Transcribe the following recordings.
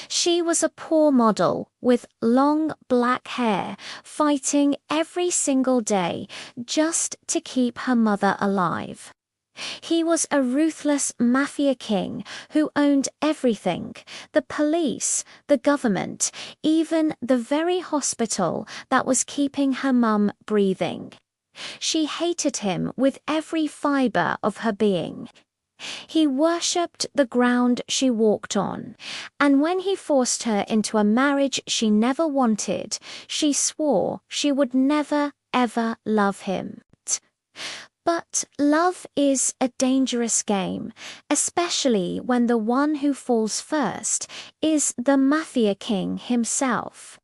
She was a poor model with long black hair, fighting every single day just to keep her mother alive. He was a ruthless mafia king who owned everything: the police, the government, even the very hospital that was keeping her mum breathing. She hated him with every fibre of her being. He worshipped the ground she walked on, and when he forced her into a marriage she never wanted, she swore she would never, ever love him. But love is a dangerous game, especially when the one who falls first is the Mafia King himself.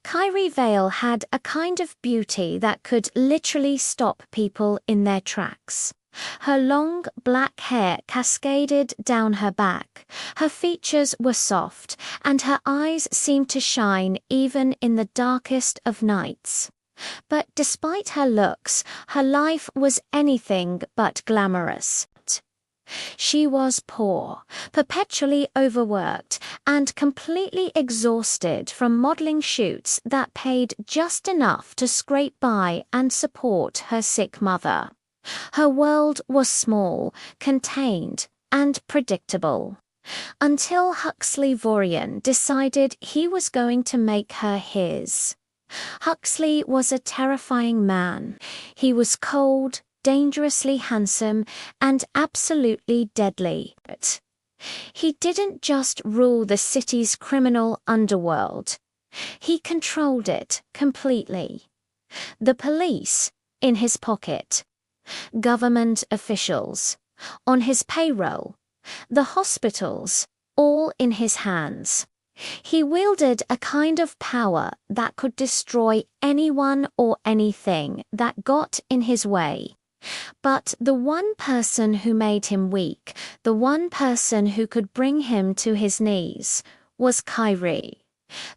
Kyrie Vale had a kind of beauty that could literally stop people in their tracks. Her long black hair cascaded down her back, her features were soft, and her eyes seemed to shine even in the darkest of nights. But despite her looks, her life was anything but glamorous. She was poor, perpetually overworked, and completely exhausted from modeling shoots that paid just enough to scrape by and support her sick mother. Her world was small, contained, and predictable. Until Huxley decided he was going to make her his. Huxley was a terrifying man. He was cold, dangerously handsome, and absolutely deadly. He didn't just rule the city's criminal underworld. He controlled it completely. The police, in his pocket. Government officials, on his payroll. The hospitals, all in his hands. He wielded a kind of power that could destroy anyone or anything that got in his way. But the one person who made him weak, the one person who could bring him to his knees, was Kyrie.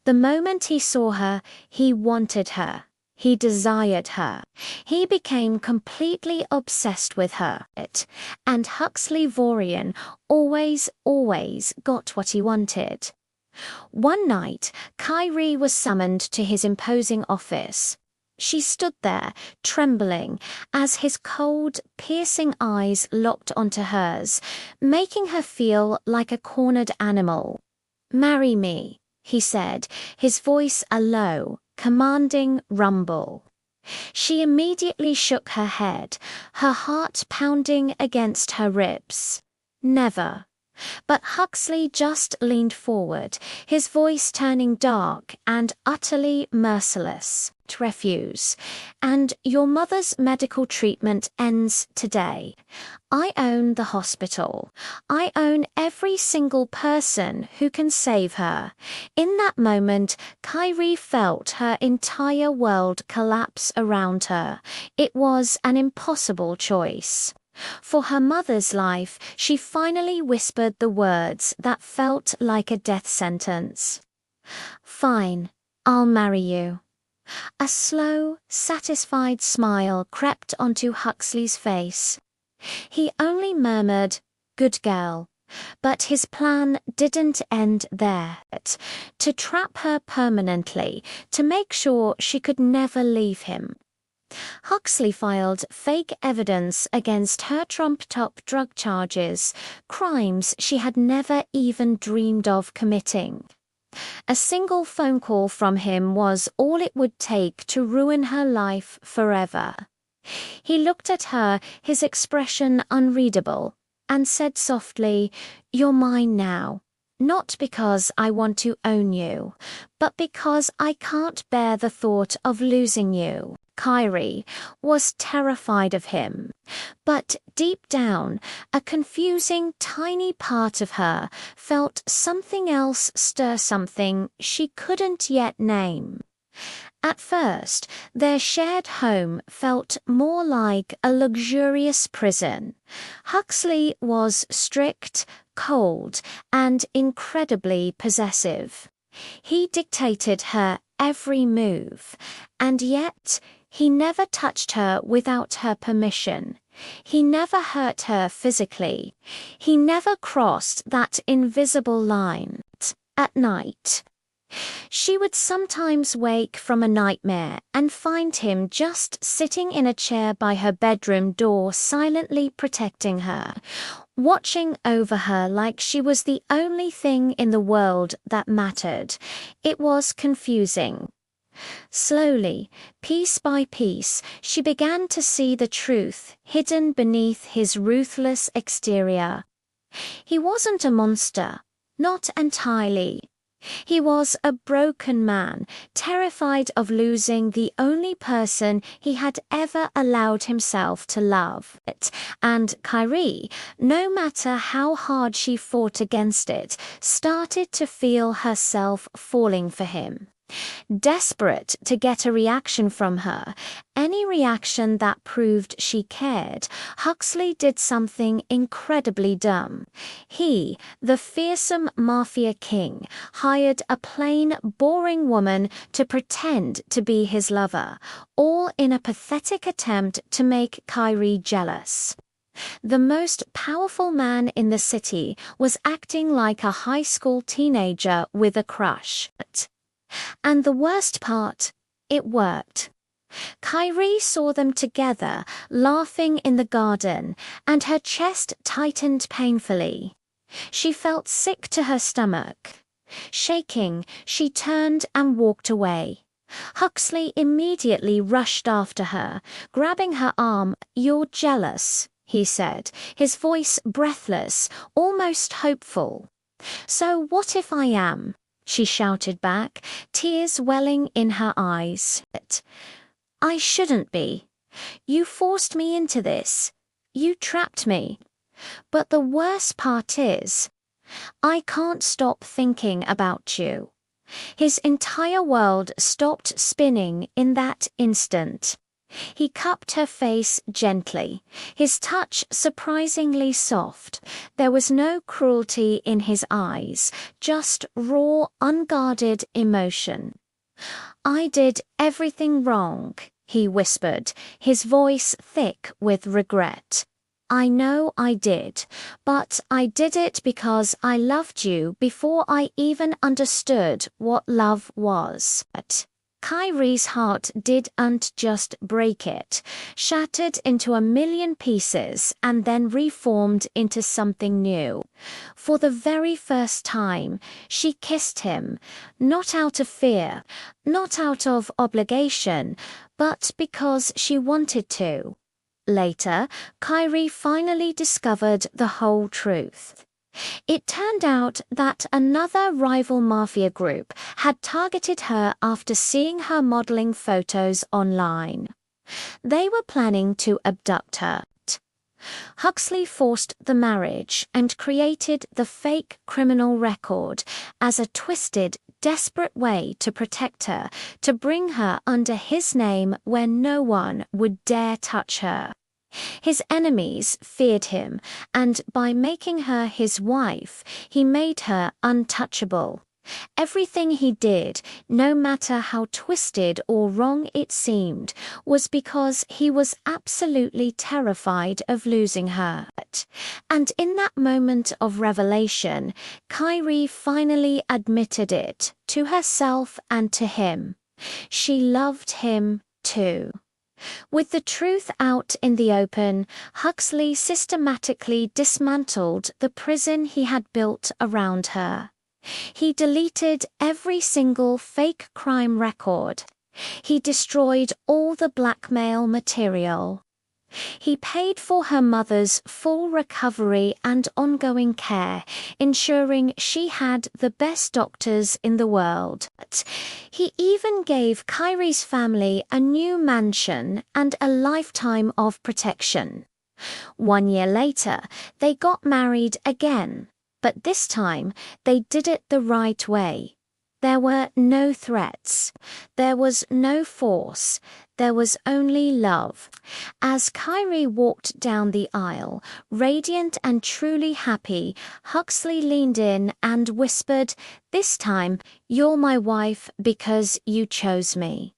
The moment he saw her, he wanted her. He desired her. He became completely obsessed with her. And Huxley always got what he wanted. One night, Kyrie was summoned to his imposing office. She stood there, trembling, as his cold, piercing eyes locked onto hers, making her feel like a cornered animal. "Marry me," he said, his voice a low, commanding rumble. She immediately shook her head, her heart pounding against her ribs. "Never." But Huxley just leaned forward, his voice turning dark and utterly merciless. "Refuse, and your mother's medical treatment ends today. I own the hospital. I own every single person who can save her." In that moment, Kyrie felt her entire world collapse around her. It was an impossible choice. For her mother's life, she finally whispered the words that felt like a death sentence. "Fine, I'll marry you." A slow, satisfied smile crept onto Huxley's face. He only murmured, "Good girl." But his plan didn't end there. To trap her permanently, to make sure she could never leave him. Huxley filed fake evidence against her trumped-up drug charges, crimes she had never even dreamed of committing. A single phone call from him was all it would take to ruin her life forever. He looked at her, his expression unreadable, and said softly, "You're mine now. Not because I want to own you, but because I can't bear the thought of losing you." Kyrie was terrified of him, but deep down, a confusing tiny part of her felt something else stir, something she couldn't yet name. At first, their shared home felt more like a luxurious prison. Huxley was strict, cold, and incredibly possessive. He dictated her every move, and yet he never touched her without her permission. He never hurt her physically. He never crossed that invisible line. at night. She would sometimes wake from a nightmare and find him just sitting in a chair by her bedroom door, silently protecting her, watching over her like she was the only thing in the world that mattered. It was confusing. Slowly, piece by piece, she began to see the truth hidden beneath his ruthless exterior. He wasn't a monster, not entirely. He was a broken man, terrified of losing the only person he had ever allowed himself to love. And Kyrie, no matter how hard she fought against it, started to feel herself falling for him. Desperate to get a reaction from her, any reaction that proved she cared, Huxley did something incredibly dumb. He, the fearsome mafia king, hired a plain, boring woman to pretend to be his lover, all in a pathetic attempt to make Kyrie jealous. The most powerful man in the city was acting like a high school teenager with a crush. And the worst part, it worked. Kyrie saw them together, laughing in the garden, and her chest tightened painfully. She felt sick to her stomach. Shaking, she turned and walked away. Huxley immediately rushed after her, grabbing her arm. "You're jealous," he said, his voice breathless, almost hopeful. "So what if I am?" she shouted back, tears welling in her eyes. "I shouldn't be. You forced me into this. You trapped me. But the worst part is, I can't stop thinking about you." His entire world stopped spinning in that instant. He cupped her face gently, his touch surprisingly soft. There was no cruelty in his eyes, just raw, unguarded emotion. "I did everything wrong," he whispered, his voice thick with regret. "I know I did, but I did it because I loved you before I even understood what love was." Kyrie's heart didn't just break, it shattered into a million pieces and then reformed into something new. For the very first time, she kissed him, not out of fear, not out of obligation, but because she wanted to. Later, Kyrie finally discovered the whole truth. It turned out that another rival mafia group had targeted her after seeing her modeling photos online. They were planning to abduct her. Huxley forced the marriage and created the fake criminal record as a twisted, desperate way to protect her, to bring her under his name where no one would dare touch her. His enemies feared him, and by making her his wife, he made her untouchable. Everything he did, no matter how twisted or wrong it seemed, was because he was absolutely terrified of losing her. And in that moment of revelation, Kyrie finally admitted it, to herself and to him. She loved him too. With the truth out in the open, Huxley systematically dismantled the prison he had built around her. He deleted every single fake crime record. He destroyed all the blackmail material. He paid for her mother's full recovery and ongoing care, ensuring she had the best doctors in the world. He even gave Kyrie's family a new mansion and a lifetime of protection. 1 year later, they got married again, but this time they did it the right way. There were no threats. There was no force. There was only love. As Kyrie walked down the aisle, radiant and truly happy, Huxley leaned in and whispered, "This time, you're my wife because you chose me."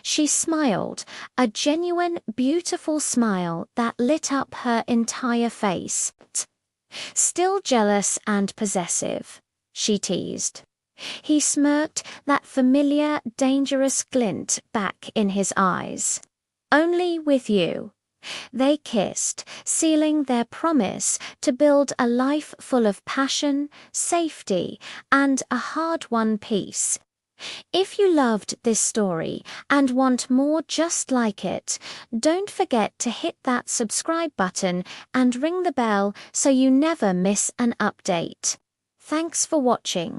She smiled, a genuine, beautiful smile that lit up her entire face. "Still jealous and possessive," she teased. He smirked, that familiar, dangerous glint back in his eyes. Only with you. They kissed, sealing their promise to build a life full of passion, safety, and a hard-won peace. If you loved this story and want more just like it, don't forget to hit that subscribe button and ring the bell so you never miss an update. Thanks for watching.